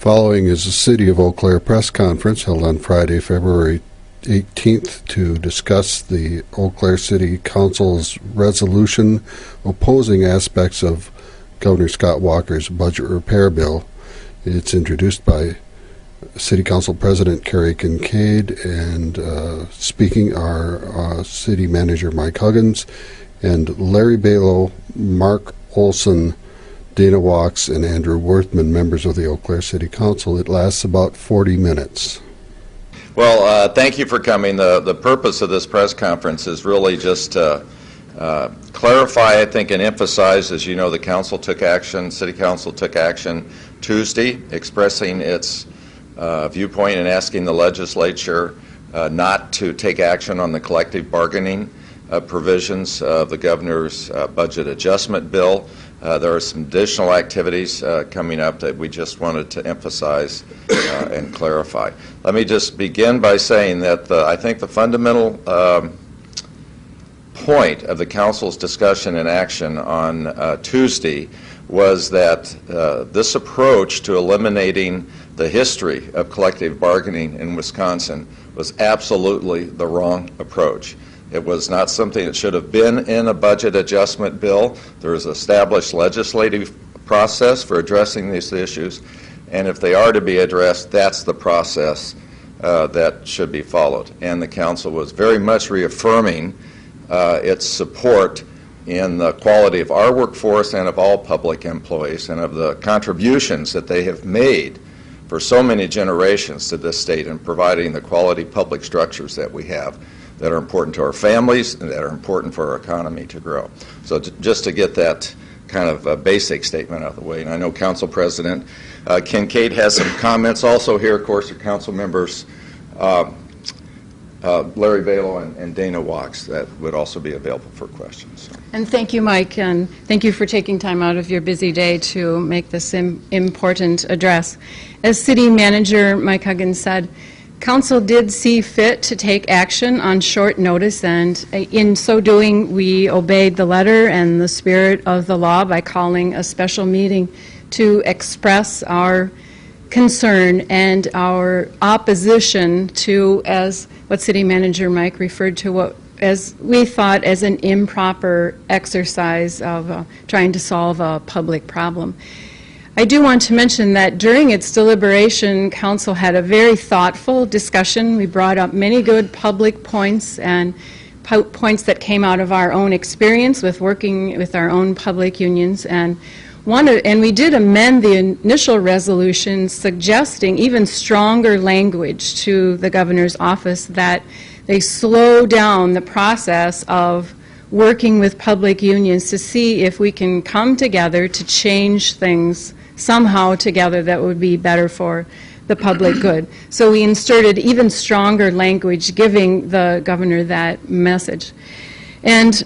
Following is the City of Eau Claire press conference held on Friday, February 18th to discuss the Eau Claire City Council's resolution opposing aspects of Governor Scott Walker's budget repair bill. It's introduced by City Council President Carrie Kincaid, and speaking are City Manager Mike Huggins and Larry Balo, Mark Olson, Dana Walks, and Andrew Worthman, members of the Eau Claire City Council. It lasts about 40 minutes. Well, thank you for coming. The purpose of this press conference is really just to clarify, I think, and emphasize, as you know, the council took action, City Council took action Tuesday, expressing its viewpoint and asking the legislature not to take action on the collective bargaining provisions of the governor's budget adjustment bill. There are some additional activities coming up that we just wanted to emphasize and clarify. Let me just begin by saying that I think the fundamental point of the council's discussion and action on Tuesday was that this approach to eliminating the history of collective bargaining in Wisconsin was absolutely the wrong approach. It was not something that should have been in a budget adjustment bill. There is an established legislative process for addressing these issues, and if they are to be addressed, that's the process that should be followed. And the council was very much reaffirming its support in the quality of our workforce and of all public employees and of the contributions that they have made for so many generations to this state in providing the quality public structures that we have that are important to our families and that are important for our economy to grow. So just to get that kind of a basic statement out of the way, and I know Council President Kincaid has some comments. Also here, of course, are Council members Larry Balo and Dana Walks that would also be available for questions. And thank you, Mike, and thank you for taking time out of your busy day to make this important address. As City Manager Mike Huggins said, Council did see fit to take action on short notice, and in so doing, we obeyed the letter and the spirit of the law by calling a special meeting to express our concern and our opposition to, as what City Manager Mike referred to, what as we thought as an improper exercise of trying to solve a public problem. I do want to mention that during its deliberation, Council had a very thoughtful discussion. We brought up many good public points and points that came out of our own experience with working with our own public unions, and we did amend the initial resolution suggesting even stronger language to the governor's office that they slow down the process of working with public unions to see if we can come together to change things somehow together that would be better for the public good. So we inserted even stronger language giving the governor that message. And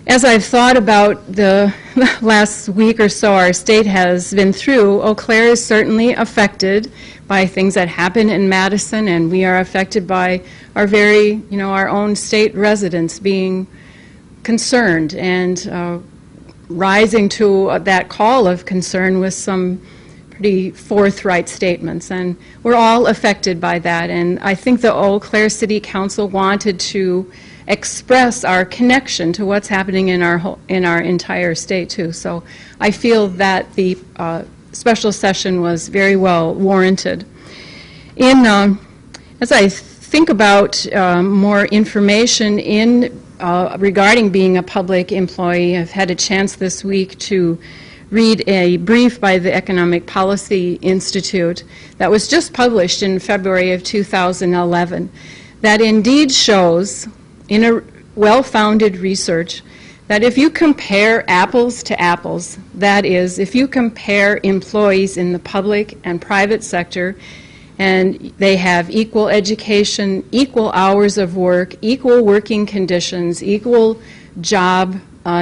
as I've thought about the last week or so our state has been through, Eau Claire is certainly affected by things that happen in Madison, and we are affected by our our own state residents being concerned and rising to that call of concern with some pretty forthright statements. And we're all affected by that. And I think the Eau Claire City Council wanted to express our connection to what's happening in our entire state too. So I feel that the special session was very well warranted. As I think about more information regarding being a public employee, I've had a chance this week to read a brief by the Economic Policy Institute that was just published in February of 2011 that indeed shows, in a well-founded research, that if you compare apples to apples, that is, if you compare employees in the public and private sector, and they have equal education, equal hours of work, equal working conditions, equal job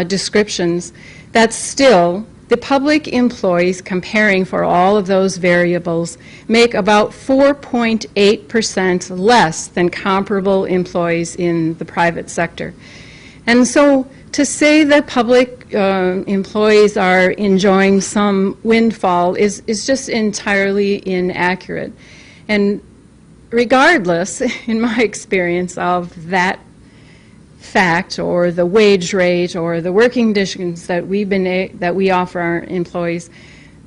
descriptions, that still the public employees, comparing for all of those variables, make about 4.8% less than comparable employees in the private sector. And so to say that public employees are enjoying some windfall is just entirely inaccurate. And regardless, in my experience, of that fact or the wage rate or the working conditions that we offer our employees,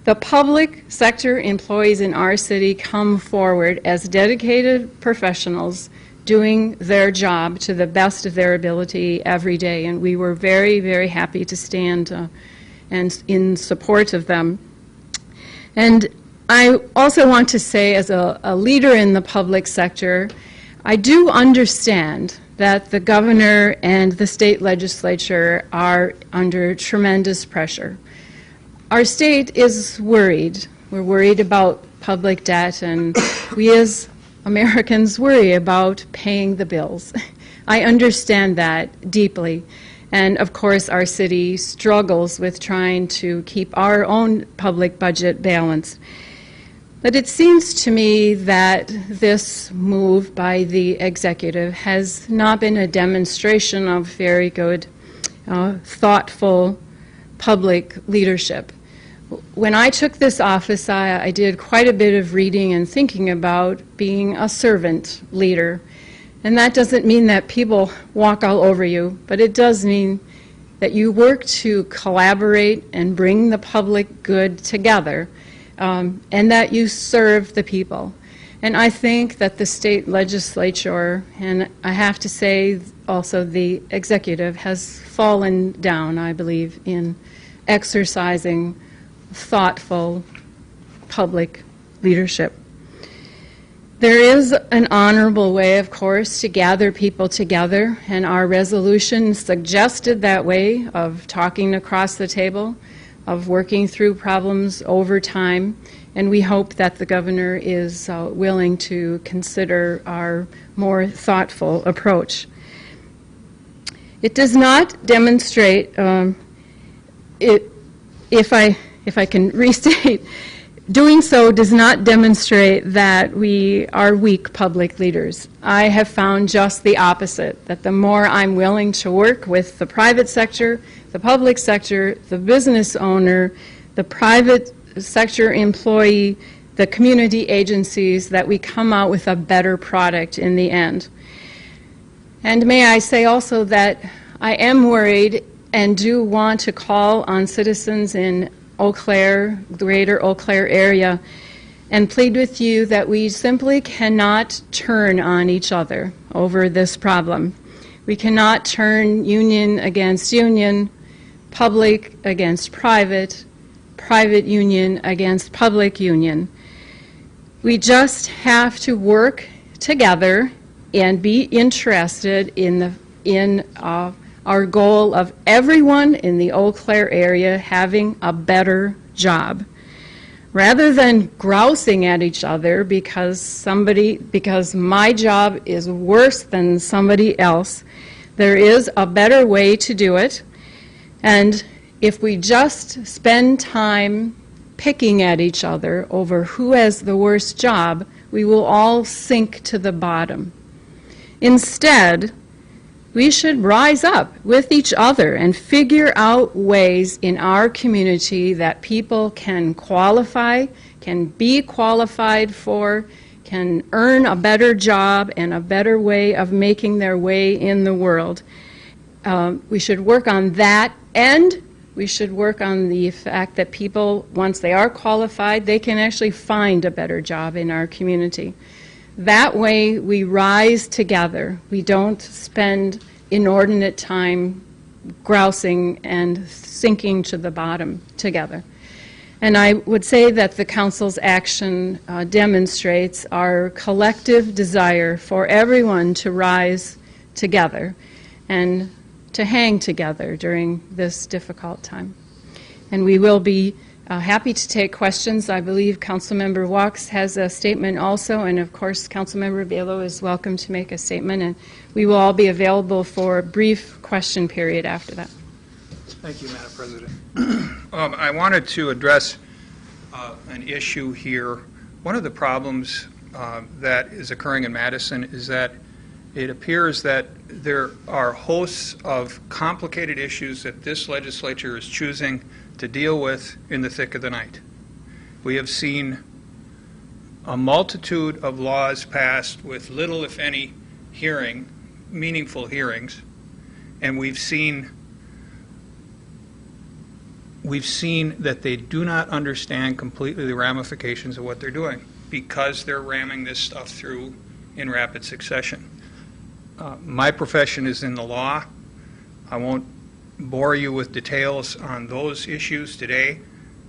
the public sector employees in our city come forward as dedicated professionals doing their job to the best of their ability every day, and we were very, very happy to stand and in support of them. And I also want to say, as a leader in the public sector, I do understand that the governor and the state legislature are under tremendous pressure. Our state is worried. We're worried about public debt, and we as Americans worry about paying the bills. I understand that deeply. And of course, our city struggles with trying to keep our own public budget balanced. But it seems to me that this move by the executive has not been a demonstration of very good, thoughtful public leadership. When I took this office, I did quite a bit of reading and thinking about being a servant leader. And that doesn't mean that people walk all over you, but it does mean that you work to collaborate and bring the public good together, and that you serve the people. And I think that the state legislature, and I have to say also the executive, has fallen down, I believe, in exercising thoughtful public leadership. There is an honorable way, of course, to gather people together, and our resolution suggested that way of talking across the table, of working through problems over time, and we hope that the governor is willing to consider our more thoughtful approach. It does not demonstrate, if I can restate, doing so does not demonstrate that we are weak public leaders. I have found just the opposite, that the more I'm willing to work with the private sector, the public sector, the business owner, the private sector employee, the community agencies, that we come out with a better product in the end. And may I say also that I am worried and do want to call on citizens in Eau Claire, greater Eau Claire area, and plead with you that we simply cannot turn on each other over this problem. We cannot turn union against union, public against private, private union against public union. We just have to work together and be interested in our goal of everyone in the Eau Claire area having a better job. Rather than grousing at each other because my job is worse than somebody else, there is a better way to do it. And if we just spend time picking at each other over who has the worst job, we will all sink to the bottom. Instead, we should rise up with each other and figure out ways in our community that people can qualify, can be qualified for, can earn a better job and a better way of making their way in the world. We should work on that, and we should work on the fact that people, once they are qualified, they can actually find a better job in our community. That way we rise together. We don't spend inordinate time grousing and sinking to the bottom together. And I would say that the Council's action demonstrates our collective desire for everyone to rise together and to hang together during this difficult time. And we will be happy to take questions. I believe Councilmember Walks has a statement also, and of course Councilmember Belo is welcome to make a statement, and we will all be available for a brief question period after that. Thank you, Madam President. I wanted to address an issue here. One of the problems that is occurring in Madison is that it appears that there are hosts of complicated issues that this legislature is choosing to deal with in the thick of the night. We have seen a multitude of laws passed with little, if any, meaningful hearings, and we've seen that they do not understand completely the ramifications of what they're doing because they're ramming this stuff through in rapid succession. My profession is in the law. I won't bore you with details on those issues today,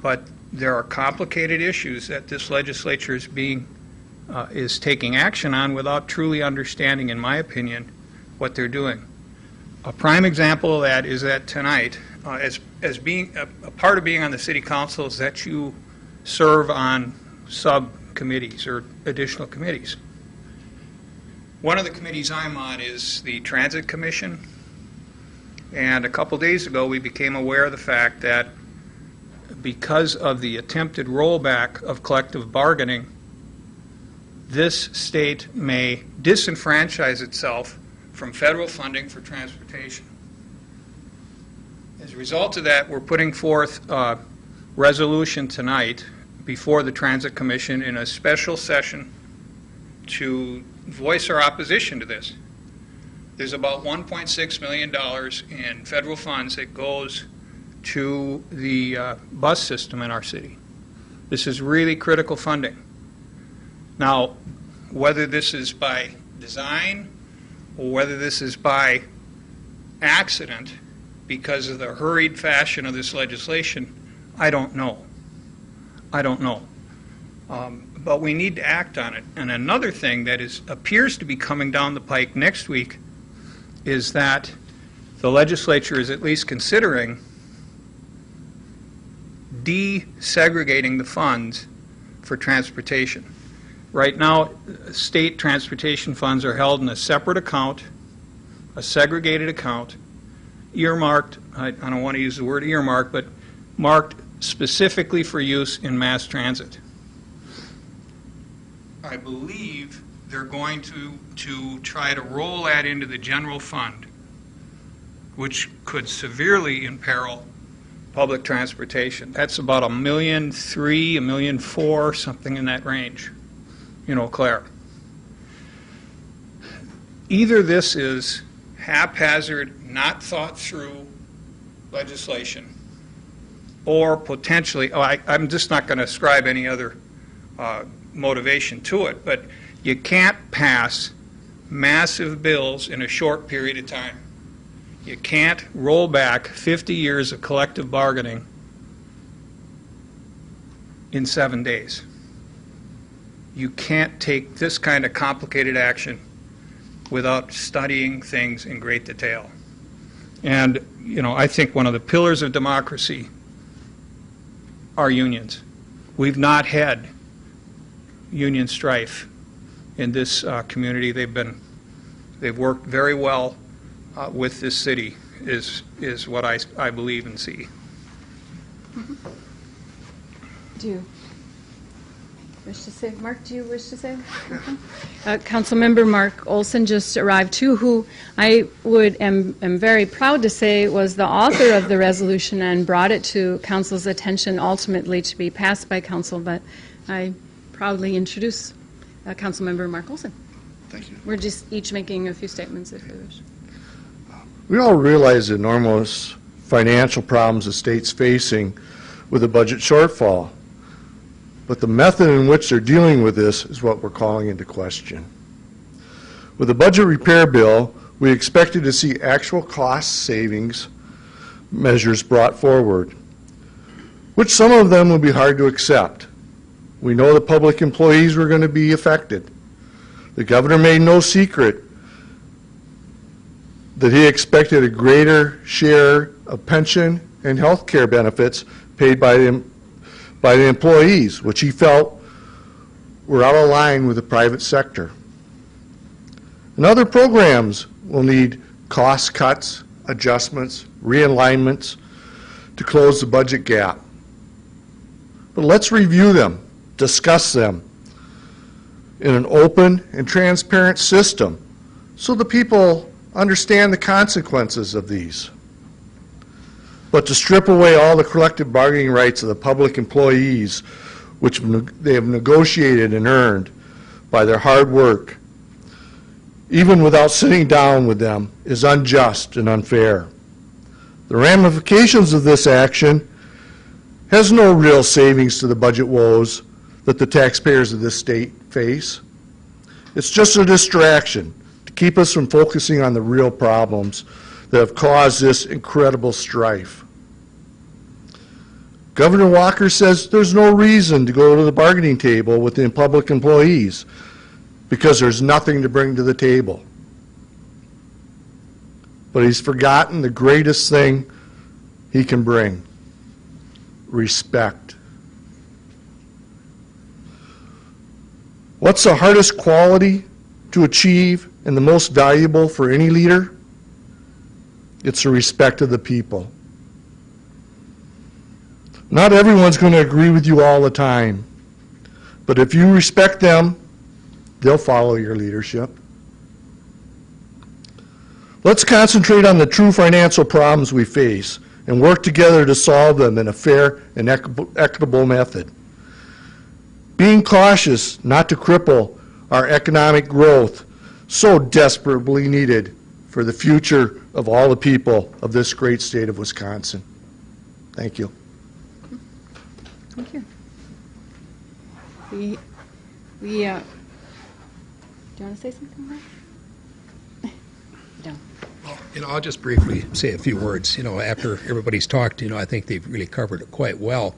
but there are complicated issues that this legislature is taking action on without truly understanding, in my opinion, what they're doing. A prime example of that is that tonight, as being a part of being on the City Council, is that you serve on subcommittees or additional committees. One of the committees I'm on is the Transit Commission, and a couple days ago we became aware of the fact that because of the attempted rollback of collective bargaining, this state may disenfranchise itself from federal funding for transportation. As a result of that, we're putting forth a resolution tonight before the Transit Commission in a special session to voice our opposition to this. There's about $1.6 million in federal funds that goes to the bus system in our city. This is really critical funding. Now, whether this is by design or whether this is by accident because of the hurried fashion of this legislation, I don't know. I don't know. But we need to act on it. And another thing that appears to be coming down the pike next week is that the legislature is at least considering desegregating the funds for transportation. Right now, state transportation funds are held in a separate account, a segregated account, earmarked, I don't want to use the word earmarked, but marked specifically for use in mass transit. I believe they're going to try to roll that into the general fund, which could severely imperil public transportation. That's about $1.3 million, $1.4 million, something in that range, in Eau Claire. Either this is haphazard, not thought through legislation, or potentially, I'm just not going to ascribe any other motivation to it, but you can't pass massive bills in a short period of time. You can't roll back 50 years of collective bargaining in 7 days. You can't take this kind of complicated action without studying things in great detail. And, I think one of the pillars of democracy are unions. We've not had union strife in this community. They've worked very well with this city, is what I believe and see. Do you wish to say, Mark, do you wish to say anything? Councilmember Mark Olson just arrived too, who I am very proud to say was the author of the resolution and brought it to council's attention ultimately to be passed by council, but I proudly introduce Councilmember Mark Olson. Thank you. We're just each making a few statements if you wish. We all realize the enormous financial problems the state's facing with a budget shortfall, but the method in which they're dealing with this is what we're calling into question. With the budget repair bill, we expected to see actual cost savings measures brought forward, which some of them will be hard to accept. We know the public employees were going to be affected. The governor made no secret that he expected a greater share of pension and health care benefits paid by the employees, which he felt were out of line with the private sector. And other programs will need cost cuts, adjustments, realignments to close the budget gap. But let's review them, discuss them in an open and transparent system so the people understand the consequences of these. But to strip away all the collective bargaining rights of the public employees, which they have negotiated and earned by their hard work, even without sitting down with them, is unjust and unfair. The ramifications of this action has no real savings to the budget woes that the taxpayers of this state face. It's just a distraction to keep us from focusing on the real problems that have caused this incredible strife. Governor Walker says there's no reason to go to the bargaining table with the public employees because there's nothing to bring to the table. But he's forgotten the greatest thing he can bring: respect. What's the hardest quality to achieve and the most valuable for any leader? It's the respect of the people. Not everyone's going to agree with you all the time, but if you respect them, they'll follow your leadership. Let's concentrate on the true financial problems we face and work together to solve them in a fair and equitable method. Being cautious not to cripple our economic growth, so desperately needed for the future of all the people of this great state of Wisconsin. Thank you. Thank you. Do you want to say something, Mike? No. Well, I'll just briefly say a few words. After everybody's talked, I think they've really covered it quite well.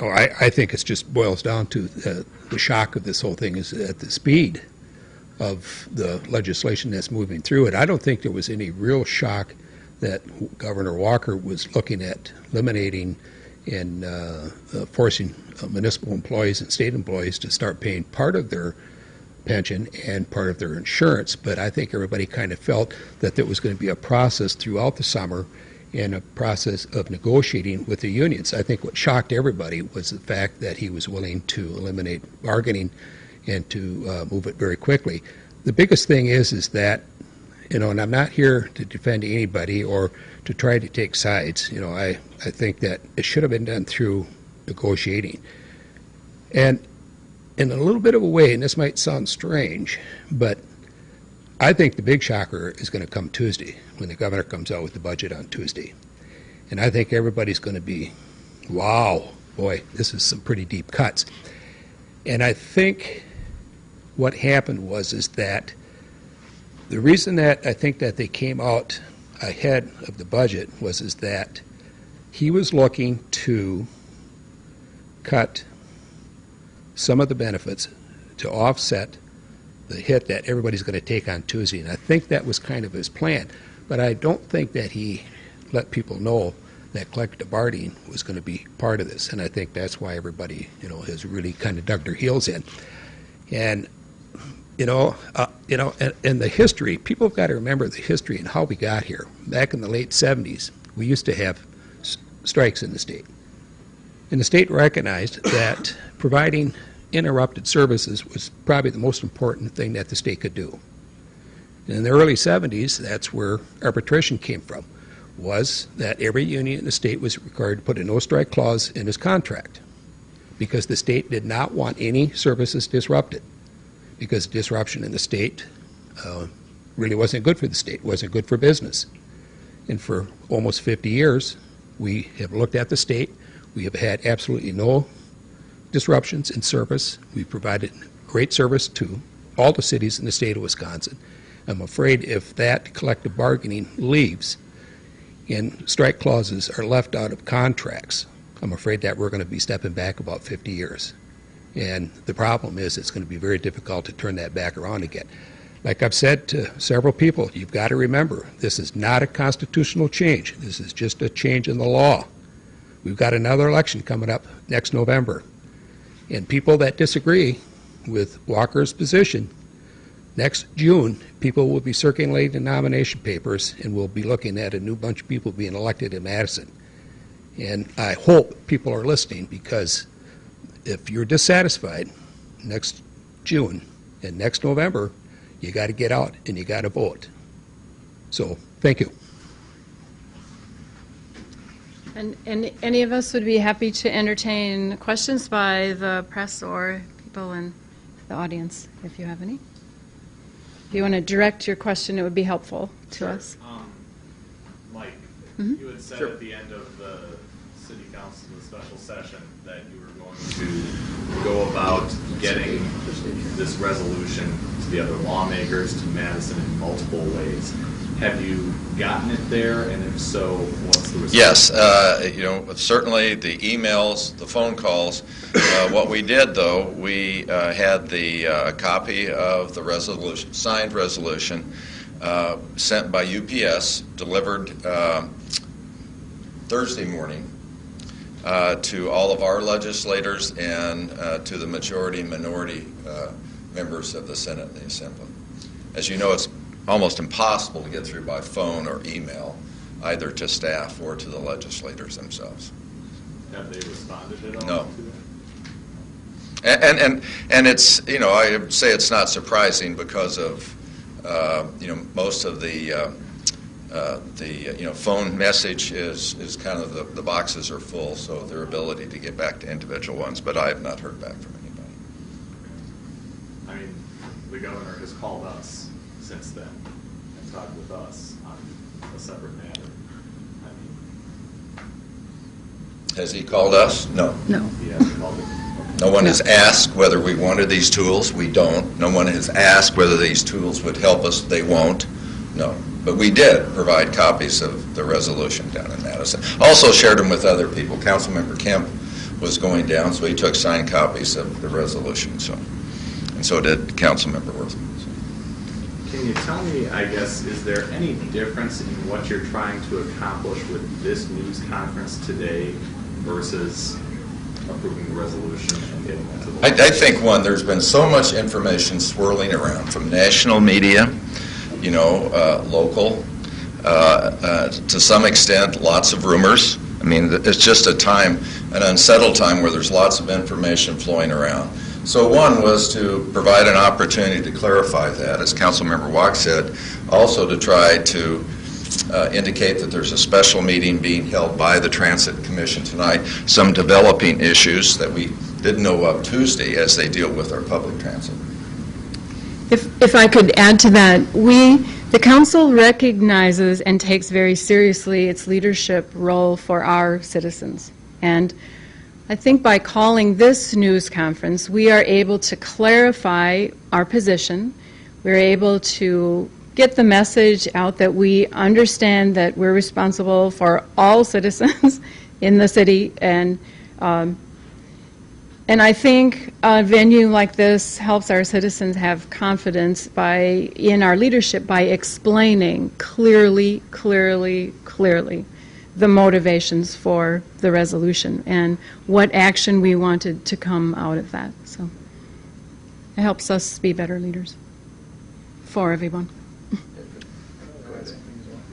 I think it just boils down to the shock of this whole thing is at the speed of the legislation that's moving through it. I don't think there was any real shock that Governor Walker was looking at eliminating and forcing municipal employees and state employees to start paying part of their pension and part of their insurance. But I think everybody kind of felt that there was going to be a process throughout the summer and a process of negotiating with the unions. I think what shocked everybody was the fact that he was willing to eliminate bargaining and to move it very quickly. The biggest thing is that, and I'm not here to defend anybody or to try to take sides. I think that it should have been done through negotiating. And in a little bit of a way, and this might sound strange, but I think the big shocker is going to come Tuesday when the governor comes out with the budget on Tuesday. And I think everybody's going to be, wow, boy, this is some pretty deep cuts. And I think what happened is that the reason that I think that they came out ahead of the budget is that he was looking to cut some of the benefits to offset the hit that everybody's going to take on Tuesday. And I think that was kind of his plan. But I don't think that he let people know that collective bargaining was going to be part of this. And I think that's why everybody, has really kind of dug their heels in. And, in the history, people have got to remember the history and how we got here. Back in the late 70s, we used to have strikes in the state. And the state recognized that providing interrupted services was probably the most important thing that the state could do. And in the early 70s, that's where arbitration came from, was that every union in the state was required to put a no-strike clause in his contract because the state did not want any services disrupted, because disruption in the state really wasn't good for the state, wasn't good for business. And for almost 50 years, we have looked at the state. We have had absolutely no disruptions in service. We've provided great service to all the cities in the state of Wisconsin. I'm afraid if that collective bargaining leaves and strike clauses are left out of contracts, I'm afraid that we're going to be stepping back about 50 years. And the problem is it's going to be very difficult to turn that back around again. Like I've said to several people, you've got to remember, this is not a constitutional change. This is just a change in the law. We've got another election coming up next November. And people that disagree with Walker's position, next June, people will be circulating nomination papers and we'll be looking at a new bunch of people being elected in Madison. And I hope people are listening, because if you're dissatisfied next June and next November, you got to get out and you got to vote. So, thank you. And any of us would be happy to entertain questions by the press or people in the audience, if you have any. If you want to direct your question, it would be helpful to us. Mike, Mhm. you had said at the end of the city council, the special session, that you were going to go about getting this resolution to the other lawmakers, to Madison, in multiple ways. Have you gotten it there, and if so, what's the response? Yes, certainly the emails, the phone calls. What we did, though, we had the copy of the resolution, signed resolution, sent by UPS, delivered Thursday morning to all of our legislators and to the majority and minority members of the Senate and the Assembly. As you know, it's almost impossible to get through by phone or email, either to staff or to the legislators themselves. Have they responded at all No. to that? And it's, I would say it's not surprising because of, most of the phone message is kind of the boxes are full, so their ability to get back to individual ones, but I have not heard back from anybody. I mean, the governor has called us since then and talked with us on a separate matter. I mean, Has he called us? No. No. he hasn't called it. No one has asked whether we wanted these tools. We don't. No one has asked whether these tools would help us. They won't. No. But we did provide copies of the resolution down in Madison. Also shared them with other people. Councilmember Kemp was going down, so he took signed copies of the resolution. And so did Councilmember Worthman. Can you tell me, I guess, is there any difference in what you're trying to accomplish with this news conference today versus approving the resolution and getting it to the... I think, one, there's been so much information swirling around from national media, local, to some extent, lots of rumors. I mean, it's just an unsettled time where there's lots of information flowing around. So one was to provide an opportunity to clarify that, as Councilmember Walk said, also to try to indicate that there's a special meeting being held by the Transit Commission tonight, some developing issues that we didn't know of Tuesday as they deal with our public transit. If I could add to that, the council recognizes and takes very seriously its leadership role for our citizens. And I think by calling this news conference, we are able to clarify our position. We're able to get the message out that we understand that we're responsible for all citizens in the city, and I think a venue like this helps our citizens have confidence in our leadership by explaining clearly the motivations for the resolution and what action we wanted to come out of that. So it helps us be better leaders for everyone.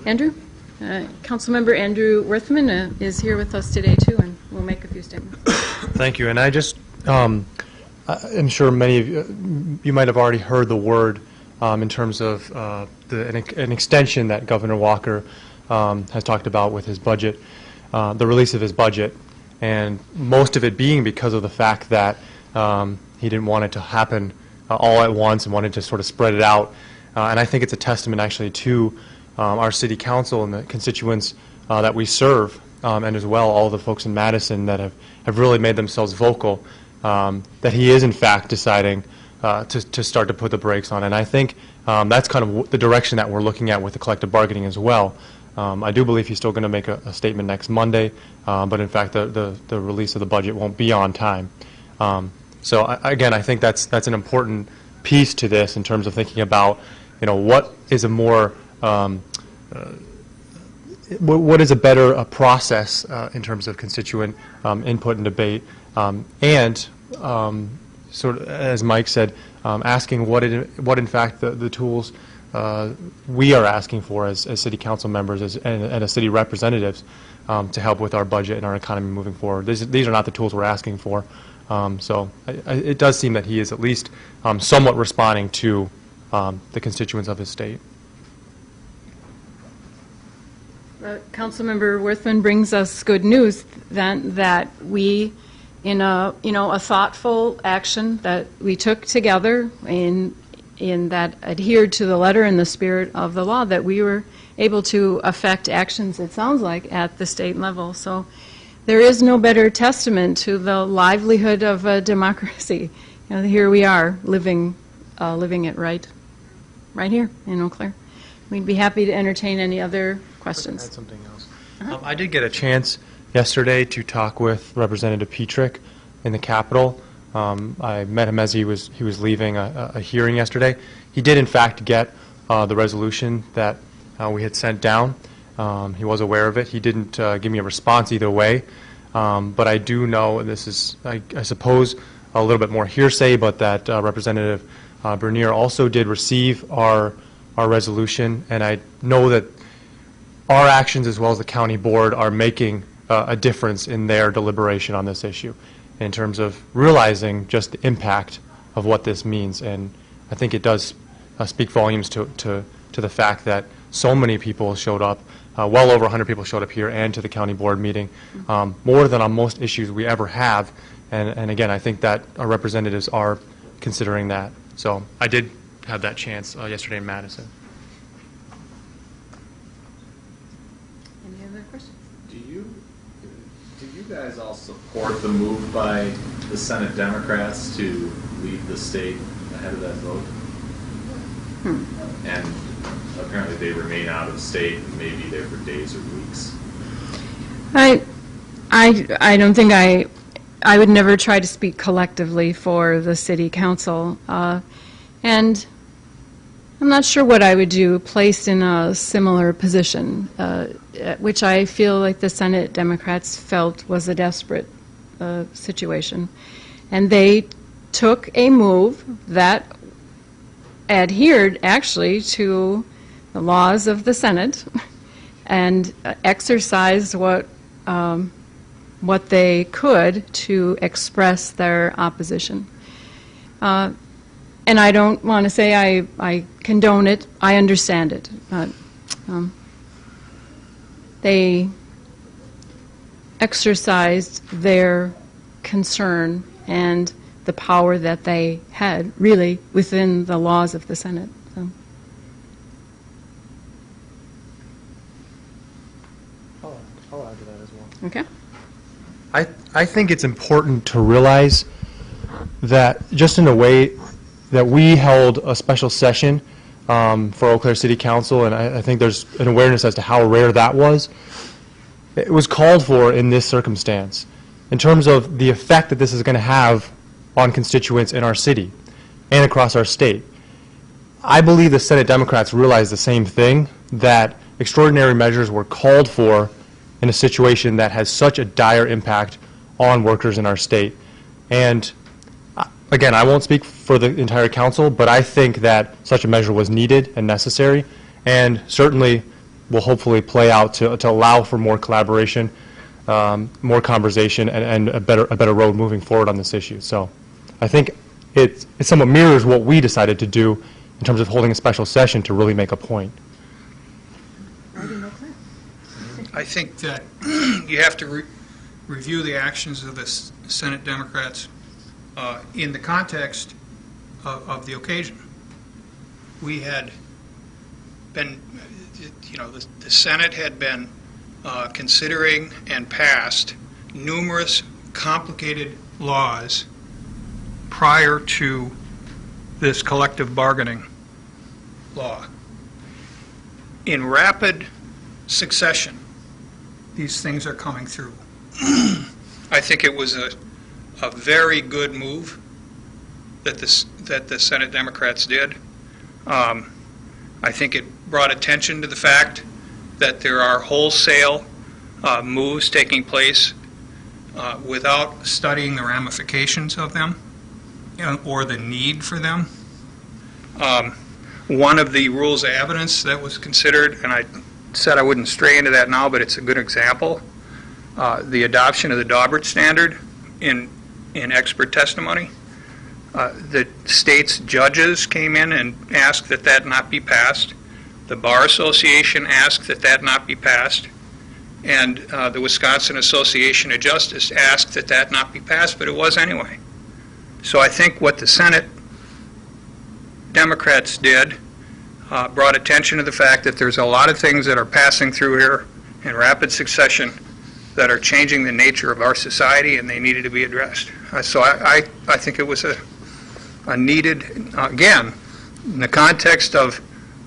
Andrew? Councilmember Andrew Worthman is here with us today, too, and we'll make a few statements. Thank you. And I just, I'm sure many of you might have already heard the word in terms of an extension that Governor Walker has talked about with his budget, the release of his budget, and most of it being because of the fact that he didn't want it to happen all at once and wanted to sort of spread it out. And I think it's a testament actually to our city council and the constituents that we serve, and as well all the folks in Madison that have really made themselves vocal, that he is in fact deciding to start to put the brakes on. And I think that's kind of the direction that we're looking at with the collective bargaining as well. I do believe he's still going to make a statement next Monday, but in fact the release of the budget won't be on time. Again, I think that's an important piece to this in terms of thinking about, what is a more what is a better process in terms of constituent input and debate, and sort of, as Mike said, asking what in fact the tools we are asking for as city council members and as city representatives to help with our budget and our economy moving forward. These are not the tools we're asking for. So it does seem that he is at least somewhat responding to the constituents of his state. Councilmember Worthman brings us good news then that we, in a thoughtful action that we took together in that adhered to the letter and the spirit of the law, that we were able to affect actions, it sounds like, at the state level. So there is no better testament to the livelihood of a democracy. Here we are living it right here in Eau Claire. We'd be happy to entertain any other questions. Add something else. I did get a chance yesterday to talk with Representative Petrick in the Capitol. I met him as he was leaving a hearing yesterday. He did, in fact, get the resolution that we had sent down. He was aware of it. He didn't give me a response either way. But I do know, and this is, I suppose, a little bit more hearsay, but that Representative Bernier also did receive our resolution, and I know that our actions as well as the county board are making a difference in their deliberation on this issue in terms of realizing just the impact of what this means. And I think it does speak volumes to the fact that so many people showed up, well over 100 people showed up here and to the county board meeting, more than on most issues we ever have. And again, I think that our representatives are considering that. So I did have that chance yesterday in Madison. Any other questions? Do you guys all support the move by the Senate Democrats to leave the state ahead of that vote? And apparently they remain out of state and may be there for days or weeks. I don't think I would never try to speak collectively for the city council. And I'm not sure what I would do placed in a similar position, which I feel like the Senate Democrats felt was a desperate situation. And they took a move that adhered actually to the laws of the Senate and exercised what they could to express their opposition. And I don't want to say I condone it. I understand it. But they exercised their concern and the power that they had, really, within the laws of the Senate. So. I'll add to that as well. Okay. I think it's important to realize that just in a way that we held a special session for Eau Claire City Council, and I think there's an awareness as to how rare that was. It was called for in this circumstance in terms of the effect that this is going to have on constituents in our city and across our state. I believe the Senate Democrats realized the same thing, that extraordinary measures were called for in a situation that has such a dire impact on workers in our state. And again, I won't speak for the entire council, but I think that such a measure was needed and necessary, and certainly will hopefully play out to allow for more collaboration, more conversation, and a better road moving forward on this issue. So I think it somewhat mirrors what we decided to do in terms of holding a special session to really make a point. I think that you have to review the actions of the Senate Democrats in the context of the occasion. We had been, the Senate had been considering and passed numerous complicated laws prior to this collective bargaining law. In rapid succession, these things are coming through. I think it was a very good move that the Senate Democrats did. I think it brought attention to the fact that there are wholesale moves taking place without studying the ramifications of them or the need for them. One of the rules of evidence that was considered, and I said I wouldn't stray into that now, but it's a good example, the adoption of the Daubert standard in expert testimony. The state's judges came in and asked that that not be passed. The Bar Association asked that that not be passed. And the Wisconsin Association of Justice asked that that not be passed, but it was anyway. So I think what the Senate Democrats did brought attention to the fact that there's a lot of things that are passing through here in rapid succession that are changing the nature of our society, and they needed to be addressed. So I think it was a needed, again, in the context of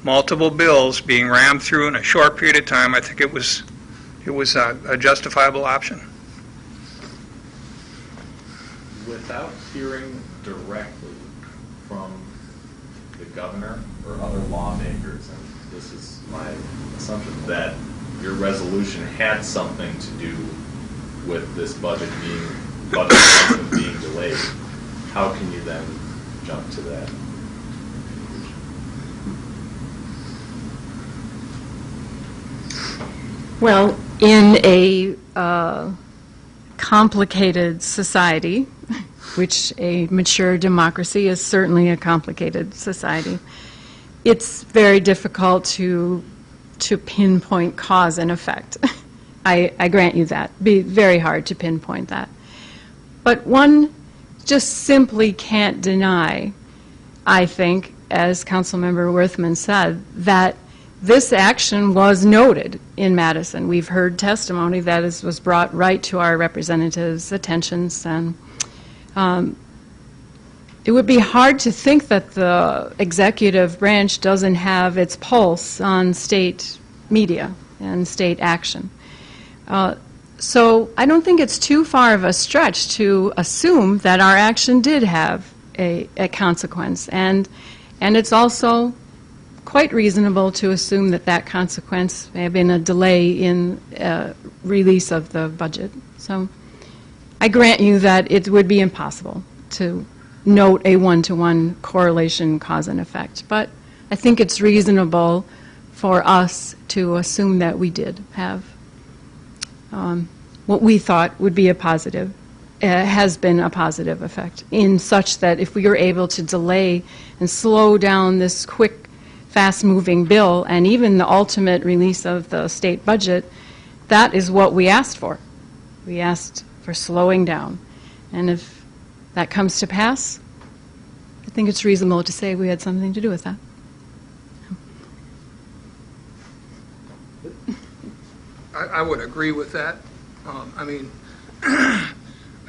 multiple bills being rammed through in a short period of time, I think it was a justifiable option. Without hearing directly from the governor or other lawmakers, and this is my assumption, that your resolution had something to do with this budget being delayed, how can you then jump to that? Well, in a complicated society, which a mature democracy is certainly a complicated society, it's very difficult to pinpoint cause and effect. I grant you that. It'd be very hard to pinpoint that. But one just simply can't deny, I think, as Councilmember Worthman said, that this action was noted in Madison. We've heard testimony that was brought right to our representatives' attentions, and it would be hard to think that the executive branch doesn't have its pulse on state media and state action. So I don't think it's too far of a stretch to assume that our action did have a consequence, and it's also quite reasonable to assume that that consequence may have been a delay in release of the budget. So I grant you that it would be impossible to note a one-to-one correlation, cause and effect, but I think it's reasonable for us to assume that we did have what we thought would be a positive, has been a positive effect, in such that if we were able to delay and slow down this quick, fast-moving bill and even the ultimate release of the state budget, that is what we asked for. We asked for slowing down. And if that comes to pass, I think it's reasonable to say we had something to do with that. I would agree with that. I mean,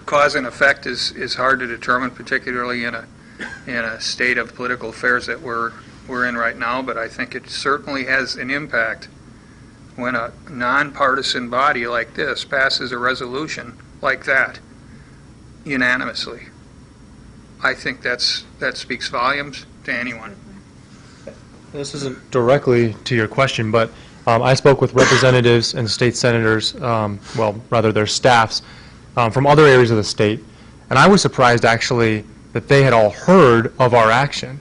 cause and effect is hard to determine, particularly in a state of political affairs that we're in right now, but I think it certainly has an impact when a nonpartisan body like this passes a resolution like that unanimously. I think that speaks volumes to anyone. This isn't directly to your question, but I spoke with representatives and state senators, well, rather their staffs, from other areas of the state, and I was surprised actually that they had all heard of our action.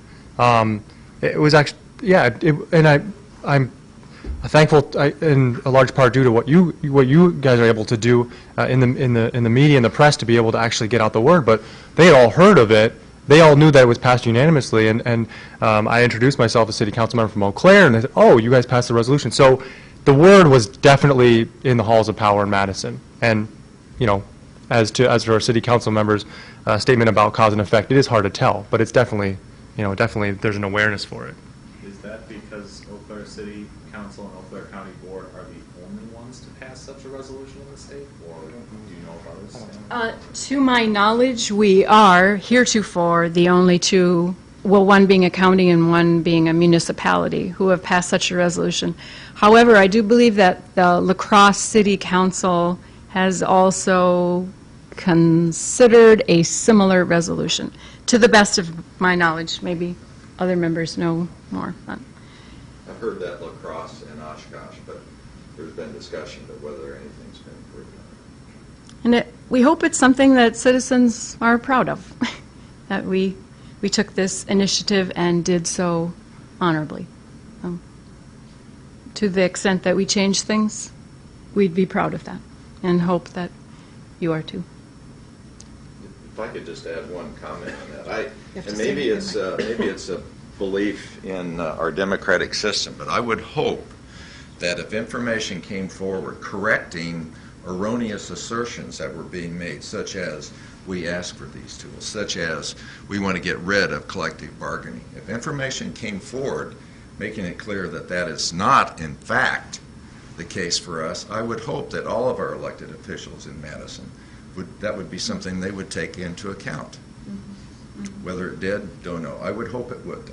It was actually, yeah, and I'm thankful in a large part due to what you guys are able to do in the media and the press to be able to actually get out the word. But they had all heard of it. They all knew that it was passed unanimously, and I introduced myself as city council member from Eau Claire, and they said, "Oh, you guys passed the resolution." So the word was definitely in the halls of power in Madison, and you know, as to our city council members' statement about cause and effect, it is hard to tell, but it's definitely, you know, definitely there's an awareness for it. Is that because Eau Claire City Council and Eau Claire County Board are the only ones to pass such a resolution in the state, or do you know of others? To my knowledge, we are heretofore the only two, well, one being a county and one being a municipality, who have passed such a resolution. However, I do believe that the La Crosse City Council has also considered a similar resolution. To the best of my knowledge, maybe other members know more. I've heard that La Crosse and Oshkosh, but there's been discussion of whether anything's been approved. And we hope it's something that citizens are proud of, that we took this initiative and did so honorably. To the extent that we change things, we'd be proud of that and hope that you are too. If I could just add one comment on that. have to And say maybe it it's a belief in our democratic system, but I would hope that if information came forward correcting erroneous assertions that were being made, such as we ask for these tools, such as we want to get rid of collective bargaining, if information came forward making it clear that that is not, in fact, the case for us, I would hope that all of our elected officials in Madison that would be something they would take into account. Whether it did, don't know. I would hope it would, though.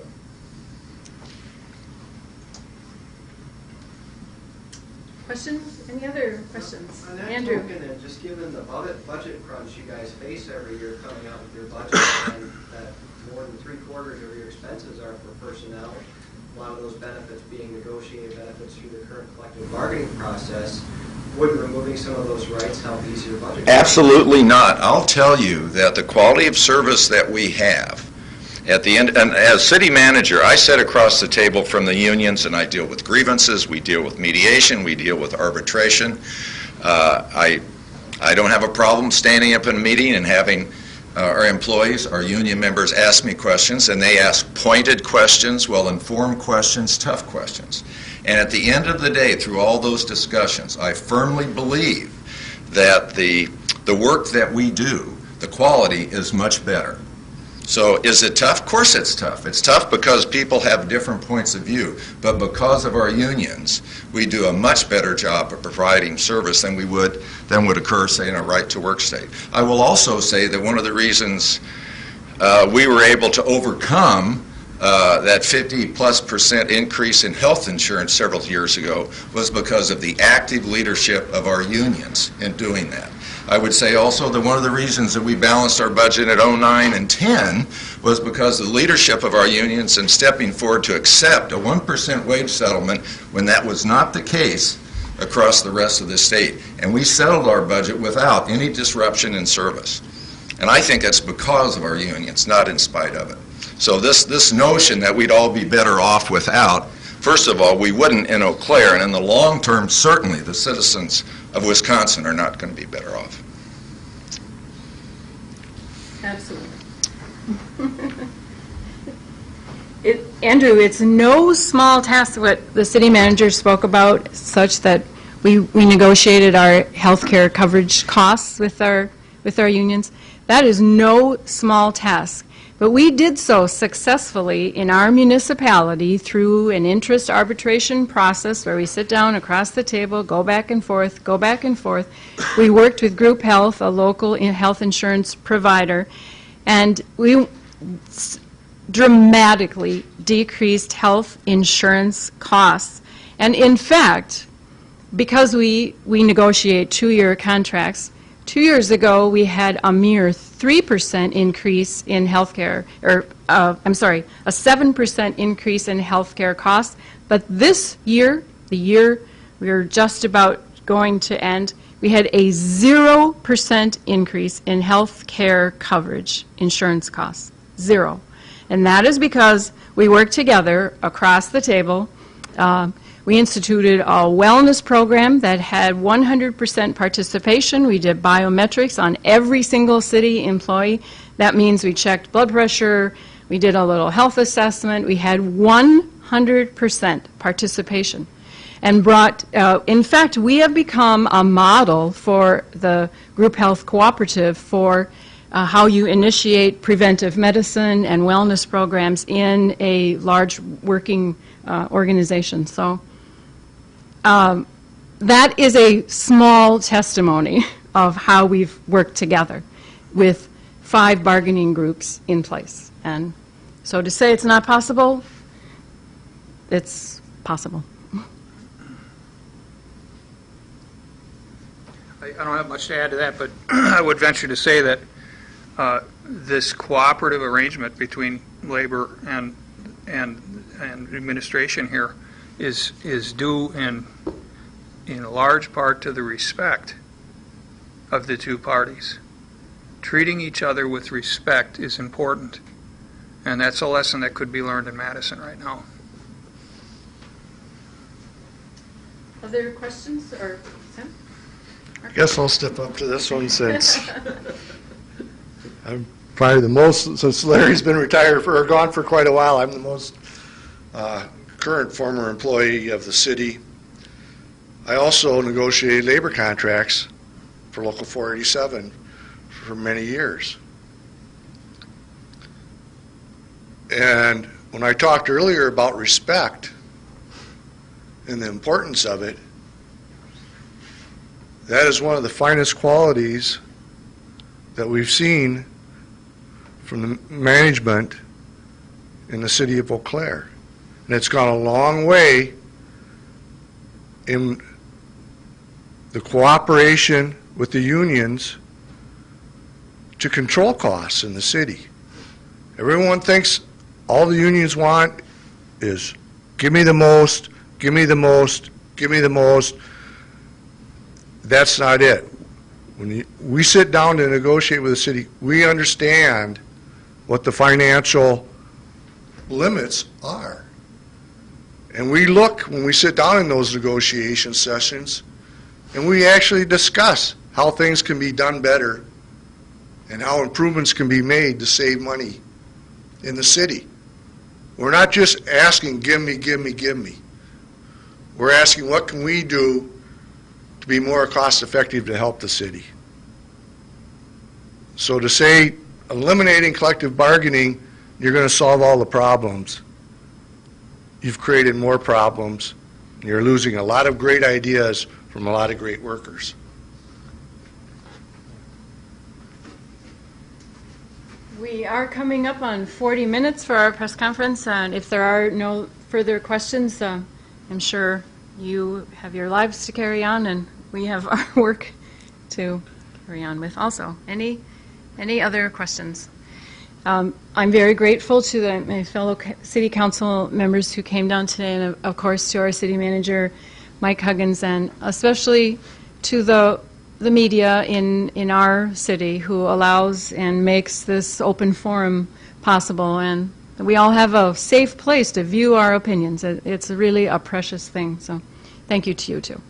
Questions? Any other questions? On that Andrew? token, and just given the budget crunch you guys face every year coming out with your budget, and that more than 3/4 of your expenses are for personnel, a lot of those benefits being negotiated benefits through the current collective bargaining process, would removing some of those rights help ease your budget? Absolutely not. I'll tell you that the quality of service that we have at the end, and as city manager, I sit across the table from the unions and I deal with grievances, we deal with mediation, we deal with arbitration. I don't have a problem standing up in a meeting and having our employees, our union members ask me questions, and they ask pointed questions, well-informed questions, tough questions. And at the end of the day, through all those discussions, I firmly believe that the work that we do, the quality is much better. So is it tough? Of course it's tough. It's tough because people have different points of view, but because of our unions, we do a much better job of providing service than would occur, say, in a right-to-work state. I will also say that one of the reasons we were able to overcome that 50+% increase in health insurance several years ago was because of the active leadership of our unions in doing that. I would say also that one of the reasons that we balanced our budget at 09 and 10 was because of the leadership of our unions in stepping forward to accept a 1% wage settlement when that was not the case across the rest of the state. And we settled our budget without any disruption in service. And I think that's because of our unions, not in spite of it. So this notion that we'd all be better off without, first of all, we wouldn't in Eau Claire, and in the long term, certainly the citizens of Wisconsin are not going to be better off. Absolutely. Andrew, it's no small task what the city manager spoke about, such that we negotiated our health care coverage costs with our unions. That is no small task. But we did so successfully in our municipality through an interest arbitration process where we sit down across the table, go back and forth, go back and forth. We worked with Group Health, a local health insurance provider, and we dramatically decreased health insurance costs. And in fact, because we negotiate 2-year contracts, 2 years ago we had a mere 3% increase in healthcare, or a 7% increase in healthcare costs. But this year, the year we're just about going to end, we had a 0% increase in healthcare coverage insurance costs. 0. And that is because we worked together across the table. We instituted a wellness program that had 100% participation. We did biometrics on every single city employee. That means we checked blood pressure, we did a little health assessment. We had 100% participation. And brought, in fact, we have become a model for the Group Health Cooperative for how you initiate preventive medicine and wellness programs in a large working organization. So that is a small testimony of how we've worked together with 5 bargaining groups in place. And so to say it's not possible, it's possible. I don't have much to add to that, but I would venture to say that this cooperative arrangement between labor and administration here is due in large part to the respect of the two parties. Treating each other with respect is important, and that's a lesson that could be learned in Madison right now. Other questions or Tim? I guess I'll step up to this one since I'm probably the most, since Larry's been retired or gone for quite a while, I'm the most current former employee of the city. I also negotiated labor contracts for Local 487 for many years. And when I talked earlier about respect and the importance of it, that is one of the finest qualities that we've seen from the management in the city of Eau Claire. And it's gone a long way in the cooperation with the unions to control costs in the city. Everyone thinks all the unions want is give me the most, give me the most, give me the most. That's not it. When we sit down to negotiate with the city, we understand what the financial limits are. And we look, when we sit down in those negotiation sessions, and we actually discuss how things can be done better and how improvements can be made to save money in the city. We're not just asking, give me, give me, give me. We're asking, what can we do to be more cost effective to help the city? So to say eliminating collective bargaining, you're going to solve all the problems, you've created more problems. You're losing a lot of great ideas from a lot of great workers. We are coming up on 40 minutes for our press conference, and if there are no further questions, I'm sure you have your lives to carry on, and we have our work to carry on with also. Any other questions? I'm very grateful to my fellow city council members who came down today, and of course to our city manager, Mike Huggins, and especially to the media in our city who allows and makes this open forum possible, and we all have a safe place to view our opinions. It's really a precious thing, so thank you to you too.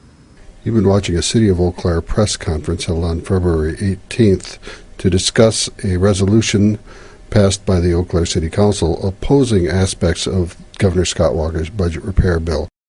You've been watching a City of Eau Claire press conference held on February 18th to discuss a resolution passed by the Eau Claire City Council opposing aspects of Governor Scott Walker's budget repair bill.